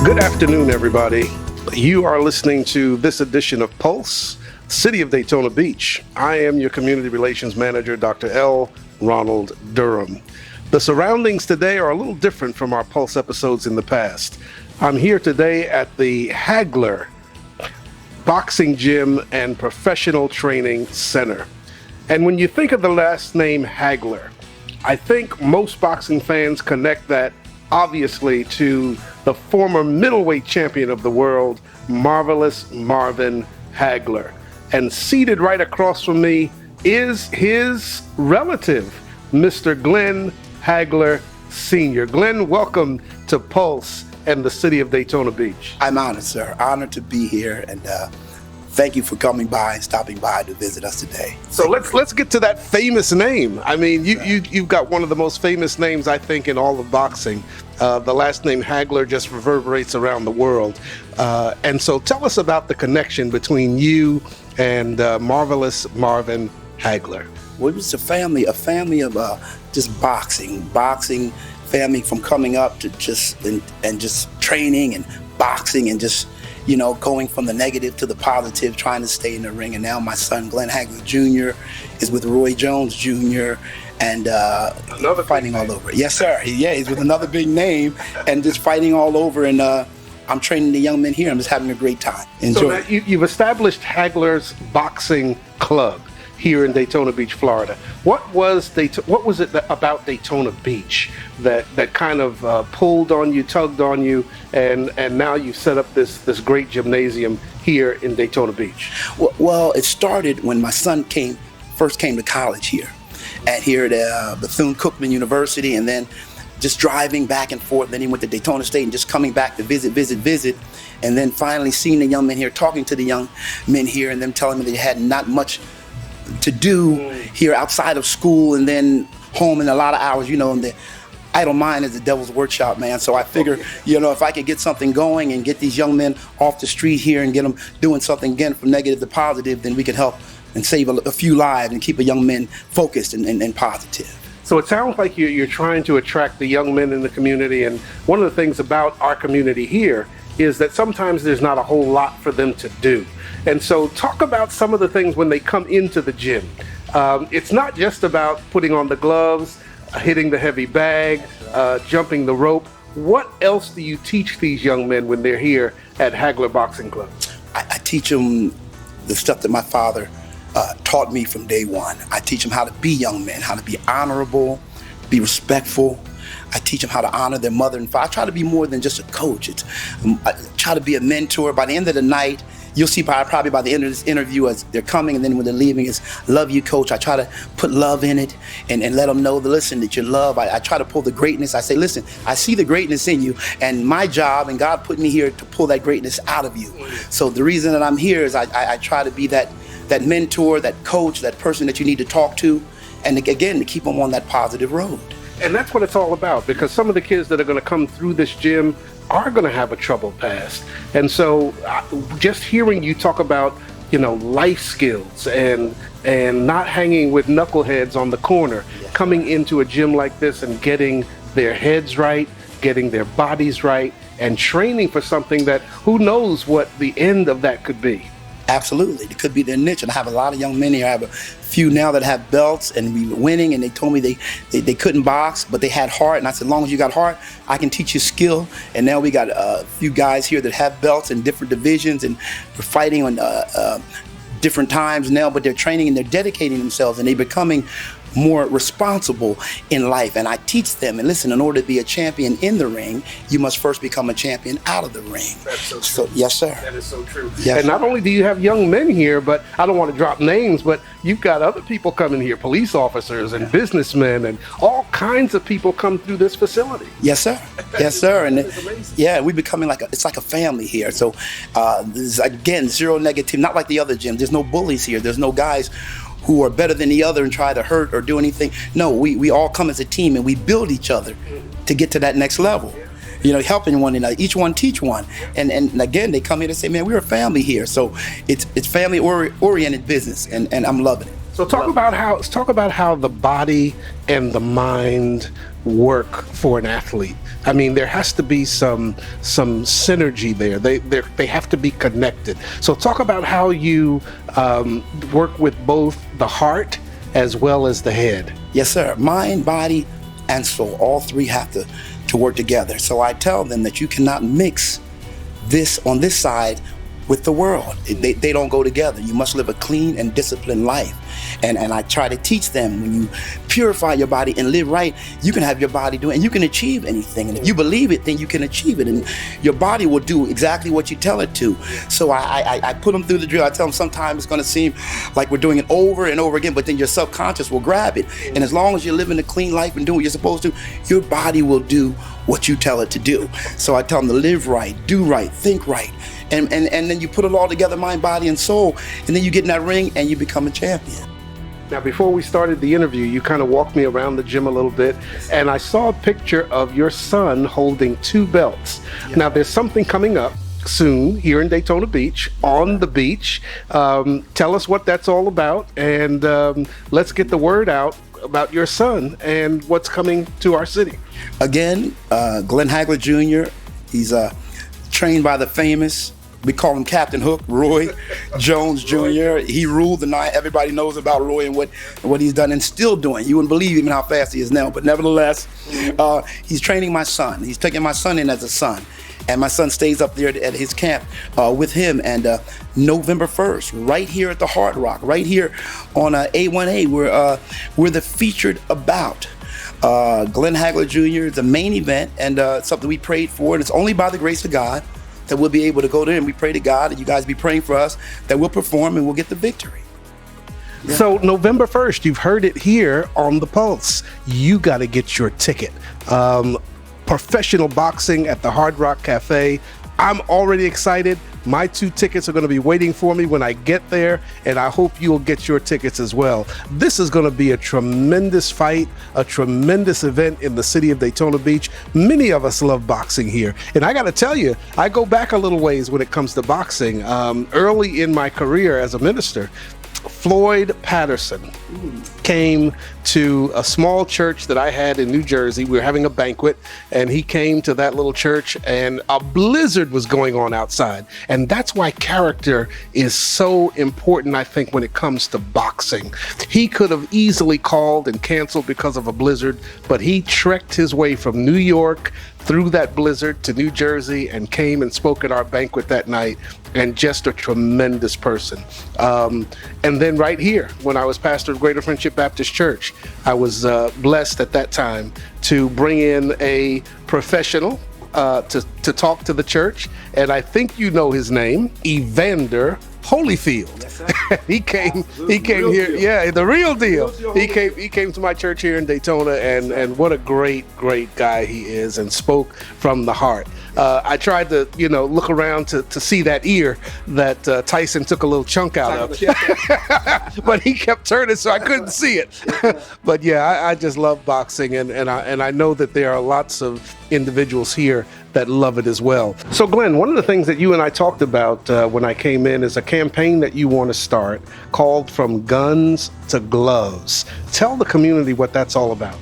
Good afternoon, everybody. You are listening to this edition of Pulse, City of Daytona Beach. I am your Community Relations Manager, Dr. L. Ronald Durham. The surroundings today are a little different from our Pulse episodes in the past. I'm here today at the Hagler Boxing Gym and Professional Training Center. And when you think of the last name Hagler, I think most boxing fans connect that obviously to the former middleweight champion of the world, Marvelous Marvin Hagler. And seated right across from me is his relative, Mr. Glen Hagler Sr. Glen, welcome to Pulse and the City of Daytona Beach. I'm honored, sir. Honored to be here, and thank you for coming by and stopping by to visit us today. So let's get to that famous name. I mean, you've got one of the most famous names, I think, in all of boxing. The last name Hagler just reverberates around the world. And so tell us about the connection between you and Marvelous Marvin Hagler. Well, it was a family of just boxing family, from coming up to just training and boxing and just, you know, going from the negative to the positive, trying to stay in the ring. And now my son, Glen Hagler Jr, is with Roy Jones Jr. and another fighting all over. Yes, sir. He's with another big name and just fighting all over. And I'm training the young men here. I'm just having a great time. Enjoy. So you've established Hagler's Boxing Club here in Daytona Beach, Florida. What was it about Daytona Beach that kind of pulled on you, tugged on you, and now you've set up this great gymnasium here in Daytona Beach? Well, it started when my son first came to college here at Bethune-Cookman University, and then just driving back and forth. Then he went to Daytona State and just coming back to visit, and then finally seeing the young men here, talking to the young men here, and them telling me they had not much to do here outside of school, and then home in a lot of hours, you know, and the idle mind is the devil's workshop, man. So I figure, you know, if I could get something going and get these young men off the street here and get them doing something again from negative to positive, then we can help and save a few lives and keep a young men focused and positive. So it sounds like you're trying to attract the young men in the community, and one of the things about our community here is that sometimes there's not a whole lot for them to do. And so talk about some of the things when they come into the gym. It's not just about putting on the gloves, hitting the heavy bag, jumping the rope. What else do you teach these young men when they're here at Hagler Boxing Club? I teach them the stuff that my father taught me from day one. I teach them how to be young men, how to be honorable, be respectful. I teach them how to honor their mother and father. I try to be more than just a coach. I try to be a mentor. By the end of the night, you'll see probably by the end of this interview, as they're coming and then when they're leaving, is love you, coach. I try to put love in it and let them know that you love. I try to pull the greatness. I say, listen, I see the greatness in you, and my job, and God put me here to pull that greatness out of you. So the reason that I'm here is I try to be that mentor, that coach, that person that you need to talk to, and again, to keep them on that positive road. And that's what it's all about, because some of the kids that are going to come through this gym are going to have a troubled past. And so just hearing you talk about, you know, life skills and not hanging with knuckleheads on the corner, coming into a gym like this and getting their heads right, getting their bodies right, and training for something that who knows what the end of that could be. Absolutely. It could be their niche. And I have a lot of young men here. I have a few now that have belts, and we were winning, and they told me they couldn't box, but they had heart. And I said, as long as you got heart, I can teach you skill. And now we got a few guys here that have belts in different divisions, and we're fighting on different times now, but they're training and they're dedicating themselves, and they're becoming more responsible in life. And I teach them, and listen, in order to be a champion in the ring, you must first become a champion out of the ring. That's so true. Yes, sir. That is so true. Yes. And not only do you have young men here, but I don't want to drop names, but you've got other people coming here, police officers and businessmen, and all kinds of people come through this facility. Yes, sir. Yes, sir. And we're becoming it's like a family here. So this is, again, zero negative, not like the other gym. There's no bullies here. There's no guys who are better than the other and try to hurt or do anything. No, we all come as a team, and we build each other to get to that next level. You know, helping one another, each one teach one. And again, they come here to say, man, we're a family here. So it's family oriented business, and I'm loving it. So talk about how the body and the mind work for an athlete. I mean, there has to be some synergy there. They have to be connected. So talk about how you work with both the heart as well as the head. Yes, sir. Mind, body, and soul. All three have to work together. So I tell them that you cannot mix this on this side with the world. They don't go together. You must live a clean and disciplined life. And I try to teach them, when you purify your body and live right, you can have your body do it, and you can achieve anything. And if you believe it, then you can achieve it. And your body will do exactly what you tell it to. So I put them through the drill. I tell them sometimes it's going to seem like we're doing it over and over again, but then your subconscious will grab it. And as long as you're living a clean life and doing what you're supposed to, your body will do what you tell it to do. So I tell them to live right, do right, think right. And then you put it all together, mind, body, and soul, and then you get in that ring and you become a champion. Now, before we started the interview, you kind of walked me around the gym a little bit, and I saw a picture of your son holding 2 belts. Yeah. Now, there's something coming up soon here in Daytona Beach, on the beach. Tell us what that's all about, and let's get the word out about your son and what's coming to our city. Again, Glen Hagler Jr., he's trained by the famous, we call him Captain Hook, Roy Jones Jr. He ruled the night. Everybody knows about Roy and what he's done and still doing. You wouldn't believe even how fast he is now. But nevertheless, he's training my son. He's taking my son in as a son. And my son stays up there at his camp with him. And November 1st, right here at the Hard Rock, right here on A1A, we're the featured about. Glen Hagler Jr. is the main event, and something we prayed for. And it's only by the grace of God that we'll be able to go there, and we pray to God, and you guys be praying for us, that we'll perform and we'll get the victory. Yeah. So November 1st, you've heard it here on The Pulse. You got to get your ticket. Professional boxing at the Hard Rock Cafe. I'm already excited. My 2 tickets are going to be waiting for me when I get there, and I hope you'll get your tickets as well. This is going to be a tremendous fight, a tremendous event in the city of Daytona Beach. Many of us love boxing here, and I got to tell you, I go back a little ways when it comes to boxing. Early in my career as a minister, Floyd Patterson came to a small church that I had in New Jersey. We were having a banquet, and he came to that little church, and a blizzard was going on outside. And that's why character is so important, I think, when it comes to boxing. He could have easily called and canceled because of a blizzard, but he trekked his way from New York through that blizzard to New Jersey and came and spoke at our banquet that night, and just a tremendous person. And then right here, when I was pastor of Greater Friendship Baptist Church, I was blessed at that time to bring in a professional to talk to the church, and I think you know his name, Evander Holyfield. Yes, he came here. Deal. Yeah, the real deal. He came to my church here in Daytona, and what a great guy he is, and spoke from the heart. I tried to look around to see that ear that Tyson took a little chunk out of, but he kept turning, so I couldn't see it. But yeah, I just love boxing, and I know that there are lots of individuals here that love it as well. So Glenn, one of the things that you and I talked about when I came in is a campaign that you want to start called From Guns to Gloves. Tell the community what that's all about.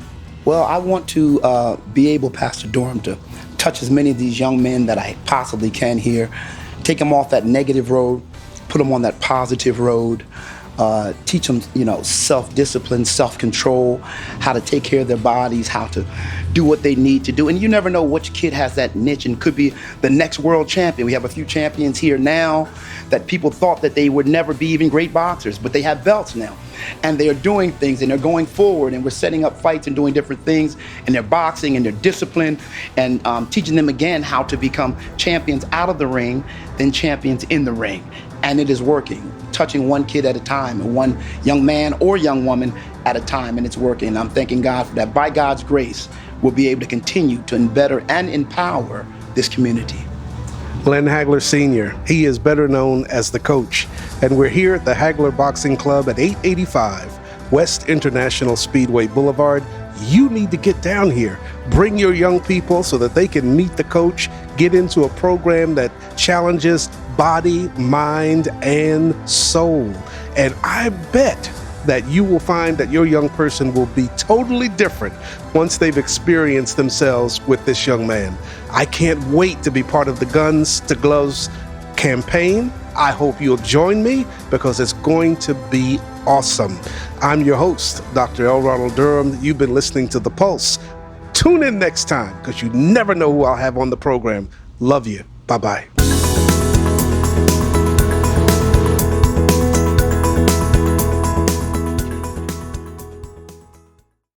Well, I want to be able, Pastor Durham, to touch as many of these young men that I possibly can here, take them off that negative road, put them on that positive road, teach them, self-discipline, self-control, how to take care of their bodies, how to do what they need to do. And you never know which kid has that niche and could be the next world champion. We have a few champions here now that people thought that they would never be even great boxers, but they have belts now. And they are doing things, and they're going forward, and we're setting up fights and doing different things, and they're boxing and they're disciplined, and teaching them again how to become champions out of the ring, then champions in the ring. And it is working, touching one kid at a time, and one young man or young woman at a time, and it's working. And I'm thanking God for that. By God's grace, we'll be able to continue to better and empower this community. Glen Hagler Sr., he is better known as the coach, and we're here at the Hagler Boxing Club at 885 West International Speedway Boulevard. You need to get down here. Bring your young people so that they can meet the coach, get into a program that challenges body, mind, and soul. And I bet that you will find that your young person will be totally different once they've experienced themselves with this young man. I can't wait to be part of the Guns to Gloves campaign. I hope you'll join me because it's going to be awesome. I'm your host, Dr. L. Ronald Durham. You've been listening to The Pulse. Tune in next time because you never know who I'll have on the program. Love you. Bye-bye.